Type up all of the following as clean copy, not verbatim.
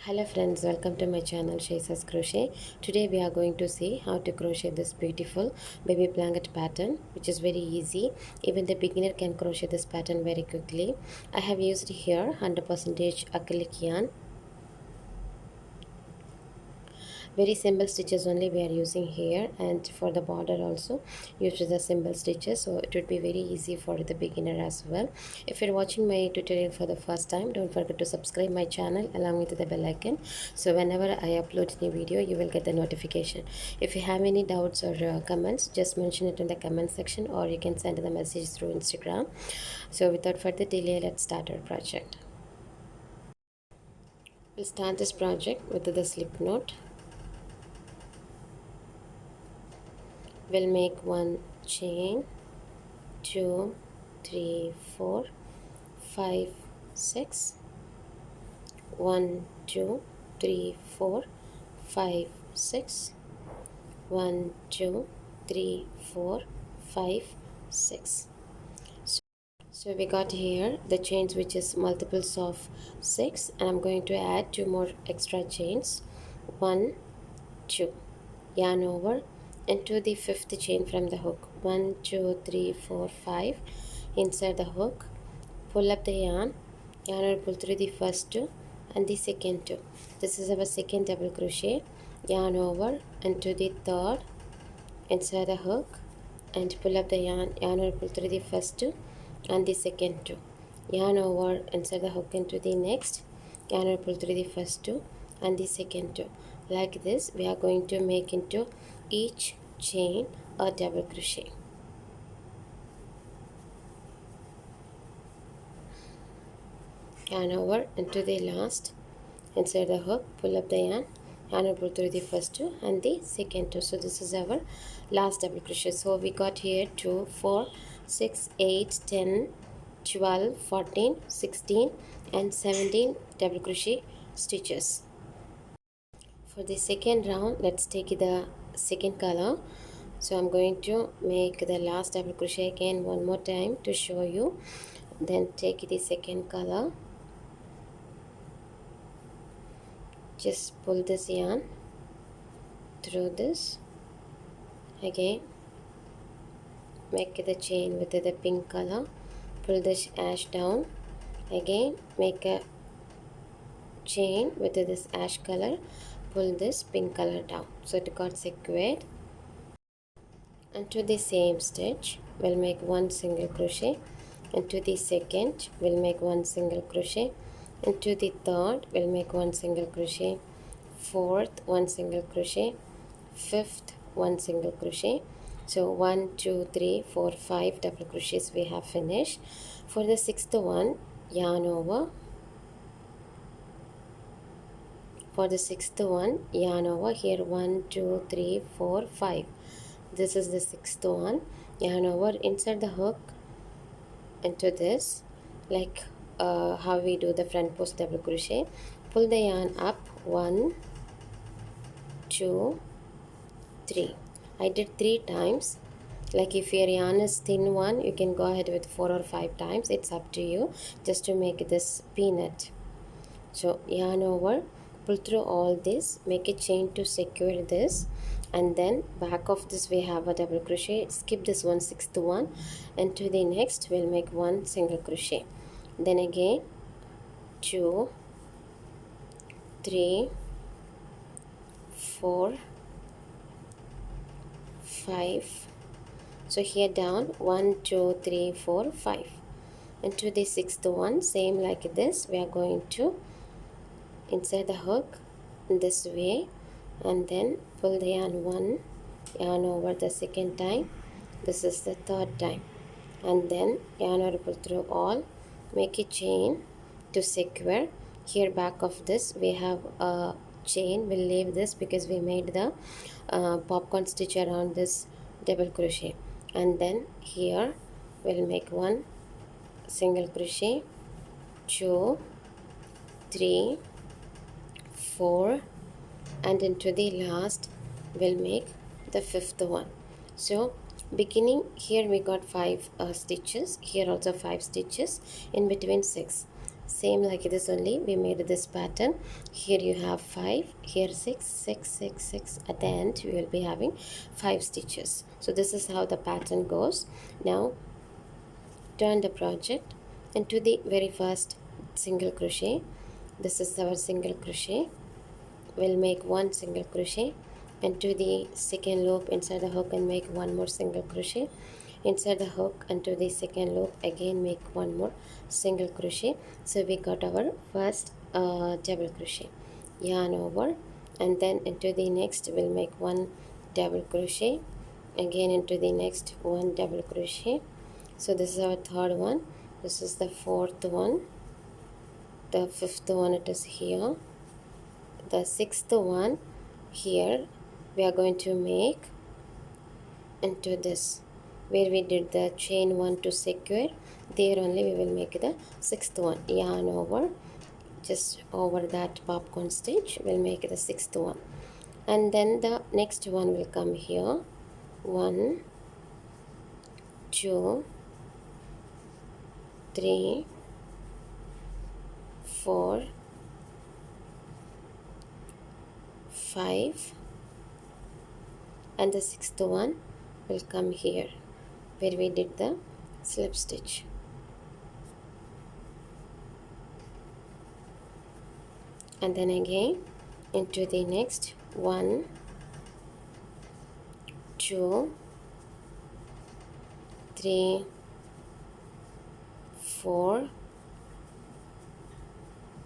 Hello friends, welcome to my channel Shaizas Crochet. Today we are going to see how to crochet this beautiful baby blanket pattern, which is very easy. Even the beginner can crochet this pattern very quickly. I have used here 100% acrylic yarn. Very simple stitches only we are using here, and for the border also use the simple stitches, so it would be very easy for the beginner as well. If you're watching my tutorial for the first time, don't forget to subscribe my channel along with the bell icon, so whenever I upload any video you will get the notification. If you have any doubts or comments, just mention it in the comment section, or you can send the message through Instagram. So without further delay, let's start our project. We'll start this project with the slip knot. We'll make one chain, 2, 3, 4, 5, 6, 1, 2, 3, 4, 5, 6, 1, 2, 3, 4, 5, 6. So we got here the chains which is multiples of 6, and I'm going to add 2 more extra chains, 1, 2, yarn over into the 5th chain from the hook, 1, 2, 3, 4, 5, inside the hook, pull up the yarn over, pull through the first 2 and the second 2. This is our second double crochet. Yarn over into the 3rd, inside the hook, and pull up the yarn over, pull through the first 2 and the second 2. Yarn over inside the hook into the next, yarn over, pull through the first 2 and the second 2. Like this we are going to make into each chain a double crochet. Yarn over into the last, inside the hook, pull up the yarn over, pull through the first 2 and the second 2. So this is our last double crochet. So we got here 2, 4, 6, 8, 10, 12, 14, 16 and 17 double crochet stitches. For the second round, let's take the second color. So I'm going to make the last double crochet again one more time to show you. Then take the second color. Just pull this yarn through this. Again, make the chain with the pink color. Pull this ash down. Again, make a chain with this ash color. Pull this pink color down, so it got secured. Into the same stitch we'll make one single crochet, into the second we'll make one single crochet, into the third we'll make one single crochet, fourth one single crochet, fifth one single crochet. So 1, 2, 3, 4, 5 double crochets we have finished. For the sixth one, yarn over. For the sixth one, yarn over here, 1, 2, 3, 4, 5. This is the sixth one. Yarn over inside the hook into this, like how we do the front post double crochet. Pull the yarn up, 1, 2, 3. I did 3 times. Like if your yarn is thin one, you can go ahead with 4 or 5 times. It's up to you, just to make this peanut. So yarn over, pull through all this, make a chain to secure this, and then back of this we have a double crochet. Skip this 1/6 one, and to the next we'll make one single crochet. Then again 2, 3, 4, 5. So here down 1, 2, 3, 4, 5. And to the sixth one, same like this, we are going to inside the hook this way, and then pull the yarn 1, yarn over the second time. This is the third time, and then yarn over, pull through all, make a chain to secure. Here back of this we have a chain. We'll leave this because we made the popcorn stitch around this double crochet, and then here we'll make one single crochet, 2, 3, 4, and into the last we'll make the 5th one. So beginning here we got 5 stitches, here also 5 stitches, in between 6. same like this only we made this pattern. Here you have 5, here 6, 6, 6, 6. At the end we will be having 5 stitches. So this is how the pattern goes. Now turn the project into the very first single crochet. This is our single crochet. We'll make one single crochet into the second loop inside the hook and make one more single crochet inside the hook into the second loop, again make one more single crochet. So we got our first double crochet. Yarn over, and then into the next we'll make one double crochet, again into the next one double crochet. So this is our third one, this is the fourth one, the fifth one it is here, the sixth one here. We are going to make into this where we did the chain 1 to secure, there only we will make the sixth one. Yarn over, just over that popcorn stitch we'll make the sixth one, and then the next one will come here. 1 2 3 4 5, and the sixth one will come here where we did the slip stitch. And then again into the next 1 2 3 4,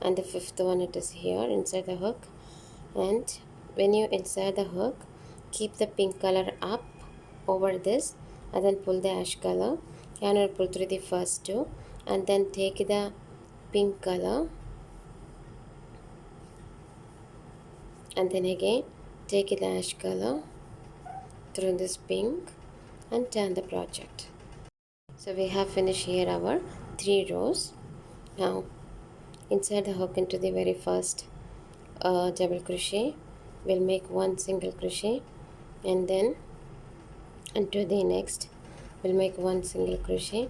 and the fifth one it is here inside the hook. And when you inside the hook, keep the pink color up over this and then pull the ash color, and or pull through the first two, and then take the pink color and then again take the ash color through this pink and turn the project. So we have finished here our 3 rows. Now inside the hook into the very first double crochet we'll make one single crochet, and then into the next we'll make one single crochet,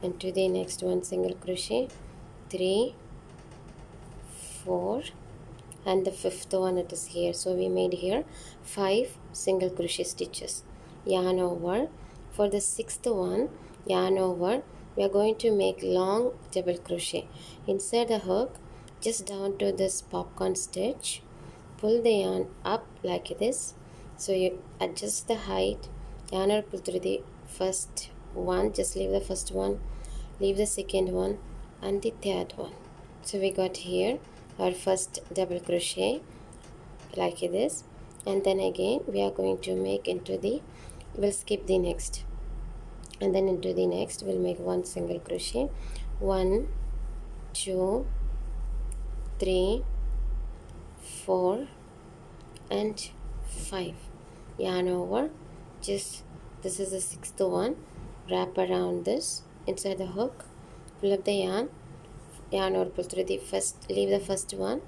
into the next one single crochet, 3 4, and the fifth one it is here. So we made here 5 single crochet stitches. Yarn over. For the sixth one, yarn over, we are going to make long double crochet inside the hook, just down to this popcorn stitch. Pull the yarn up like this, so you adjust the height, yarn or pull through the first one, just leave the first one, leave the second one and the third one. So we got here our first double crochet like this, and then again we are going to make into the, we'll skip the next, and then into the next we'll make one single crochet, 1 2 3 4 and 5. Yarn over, just this is the sixth one, wrap around this inside the hook, pull up the yarn, yarn over, pull through the first, leave the first one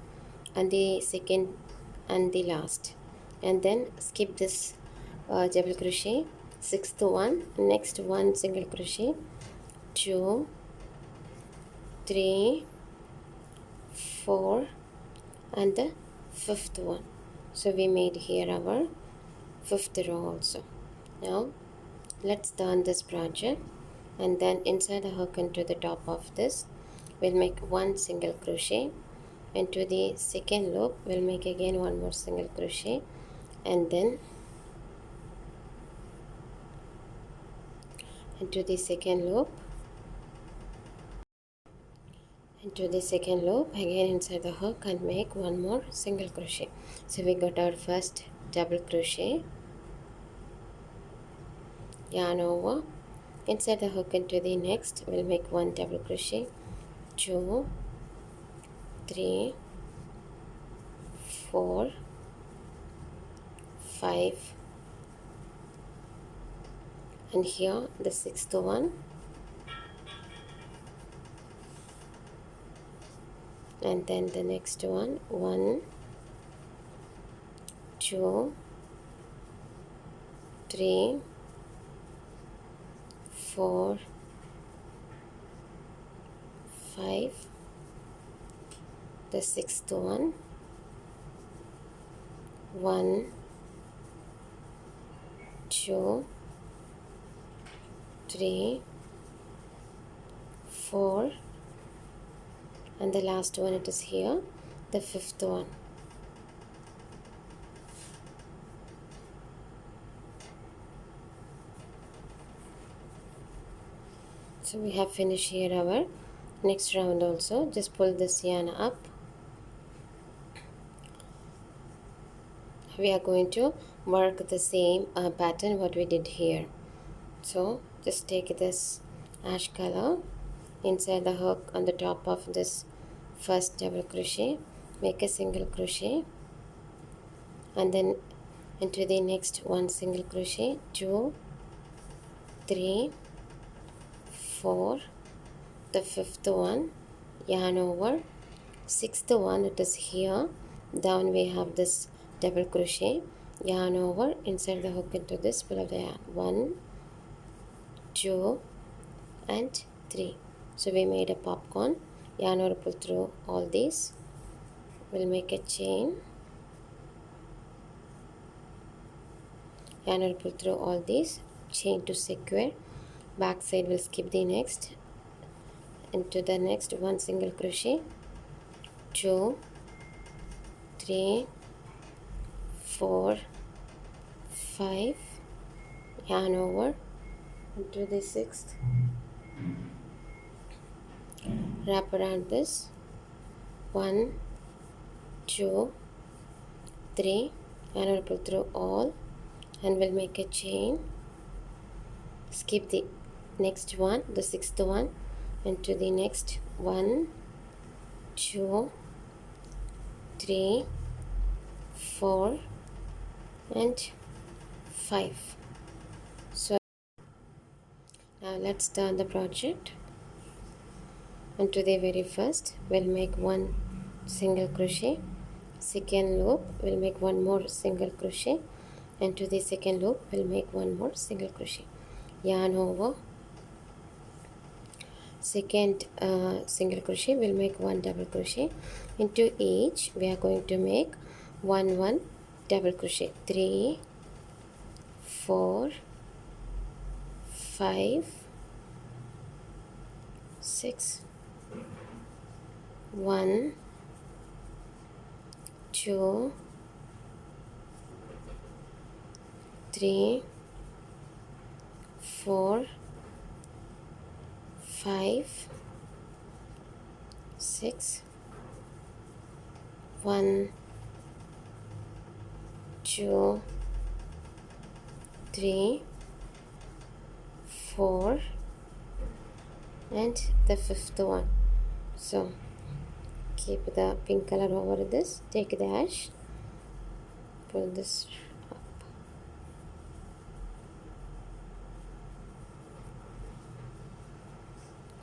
and the second and the last, and then skip this double crochet, sixth one, next one single crochet, 2 3 4 and the fifth one. So we made here our fifth row also. Now let's turn this project, and then inside the hook into the top of this we'll make one single crochet, into the second loop we'll make again one more single crochet, and then into the second loop, again inside the hook and make one more single crochet. So we got our first double crochet, yarn over, inside the hook into the next we'll make one double crochet, 2 3 4 5, and here the sixth one, and then the next one, 1 2 3 4 5 the 6th one, 1 2 3 4, and the last one, it is here, the 5th one. So we have finished here our next round also. Just pull this yarn up. We are going to work the same pattern what we did here. So just take this ash color, inside the hook on the top of this first double crochet, make a single crochet, and then into the next one single crochet, 2 3 4, the 5th one, yarn over, 6th one, it is here, down we have this double crochet, yarn over, inside the hook into this, pull of the yarn, 1 2 and 3. So we made a popcorn, yarn over, pull through all these, we'll make a chain, yarn over, pull through all these, chain to square, back side will skip the next, into the next one single crochet, 2 3 4 5, yarn over into the 6th, wrap around this, 1 2 3, yarn over, pull through all, and we'll make a chain, skip the next one, the 6th one, into the next 1 2 3 4 and 5. So now let's start the project. Into the very first, we'll make one single crochet, second loop we'll make one more single crochet, into the second loop we'll make one more single crochet, yarn over, second single crochet we'll make one double crochet, into each we are going to make one double crochet, 3 4 5 6, 1 2 3 4 5 6, 1 2 3 4, and the 5th one. So keep the pink color over this, take the ash, pull this up.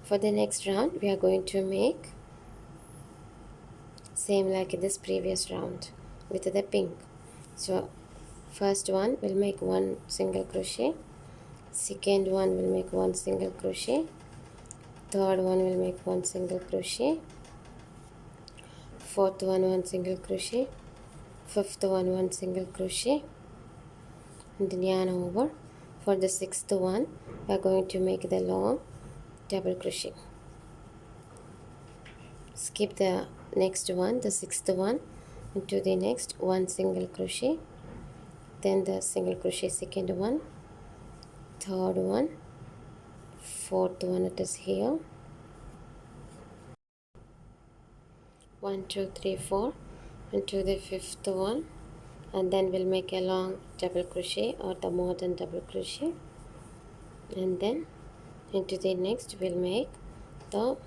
For the next round we are going to make same like this previous round with the pink. So first one will make one single crochet, second one will make one single crochet, third one will make one single crochet, fourth one single crochet, fifth one single crochet, and then yarn over. For the 6th one we are going to make the long double crochet, skip the next one, the 6th one, into the next one single crochet, then the single crochet second one, third one, fourth one, it is here, 1 2 3 4, into the 5th one, and then we'll make a long double crochet or the modern double crochet, and then into the next we'll make the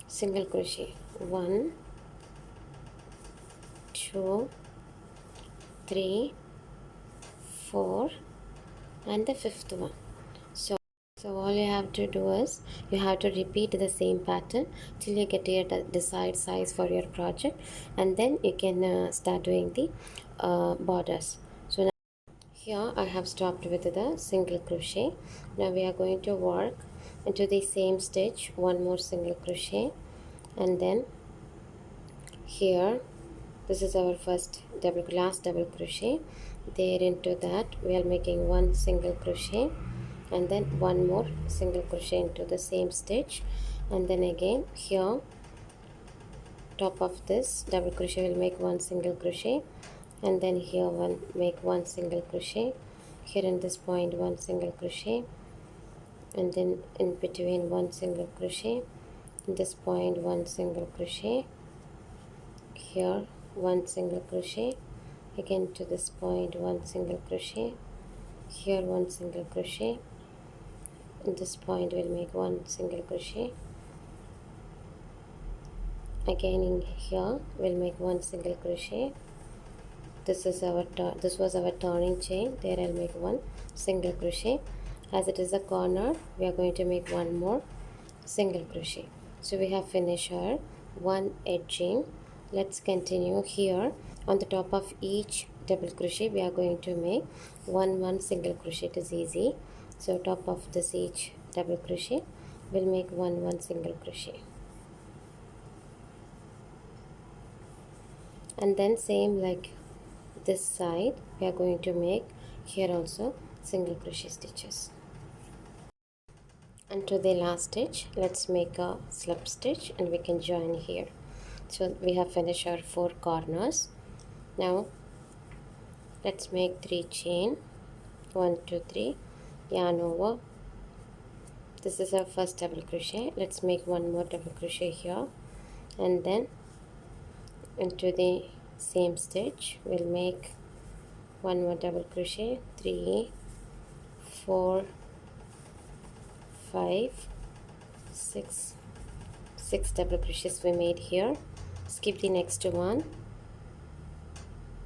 single crochet, 1 2 3 4, and the 5th one. So all you have to do is you have to repeat the same pattern till you get your desired size for your project, and then you can start doing the borders. So now here I have stopped with the single crochet. Now we are going to work into the same stitch, one more single crochet, and then here this is our first last double crochet. There into that we are making one single crochet and then one more single crochet into the same stitch, and then again here top of this double crochet will make one single crochet, and then here make one single crochet, here in this point one single crochet, and then in between one single crochet, in this point one single crochet, here one single crochet, again to this point one single crochet, here one single crochet, in this point we'll make one single crochet, again in here we'll make one single crochet. This was our turning chain. There I'll make one single crochet. As it is a corner, we are going to make one more single crochet. So we have finished our one edging. Let's continue. Here on the top of each double crochet we are going to make one single crochet. It is easy. So top of this each double crochet we'll make one single crochet, and then same like this side we are going to make here also single crochet stitches. And to the last stitch let's make a slip stitch and we can join here. So we have finished our 4 corners. Now let's make 3 chain, 1 2 3, yarn over. This is our first double crochet. Let's make one more double crochet here, and then into the same stitch we'll make one more double crochet, 3 4 5 6 double crochets we made here. Skip the next one,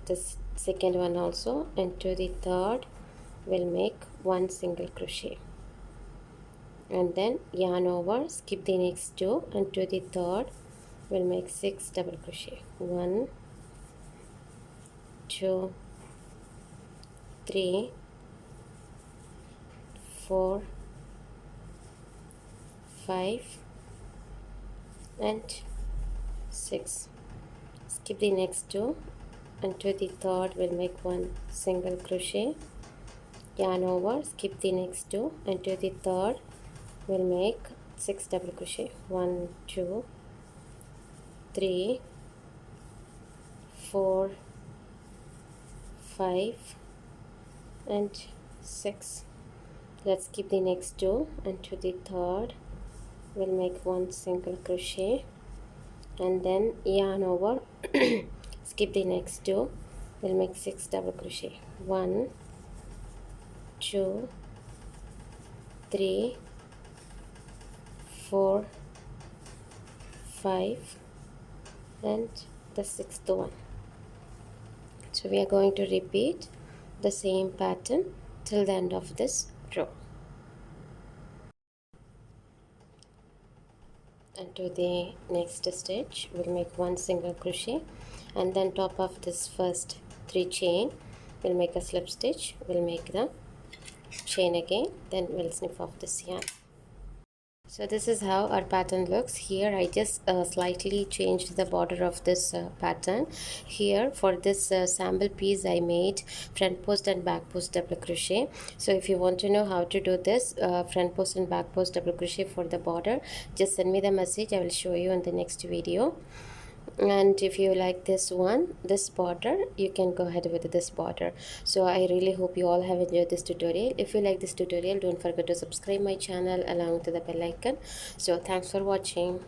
this second one also, and to the third we'll make one single crochet, and then yarn over, skip the next 2, and to the third we'll make 6 double crochet, 1 2 3 4 5 and 6. Skip the next 2, and to the third we'll make one single crochet, yarn over, skip the next 2, and to the third we'll make 6 double crochet, 1 2 3 4 5 and 6. Let's skip the next 2, and to the third we'll make one single crochet, and then yarn over, skip the next 2, we'll make 6 double crochet, 1 2 3 4 5 and the 6th one. So we are going to repeat the same pattern till the end of this row. And to the next stitch we'll make one single crochet, and then top of this first 3 chain we'll make a slip stitch, we'll make the chain again, then we'll snip off this yarn. So this is how our pattern looks. Here I just slightly changed the border of this pattern. Here for this sample piece I made front post and back post double crochet. So if you want to know how to do this front post and back post double crochet for the border, just send me the message. I will show you in the next video. And if you like this border, you can go ahead with this border. So I really hope you all have enjoyed this tutorial. If you like this tutorial, don't forget to subscribe my channel along with the bell icon. So thanks for watching.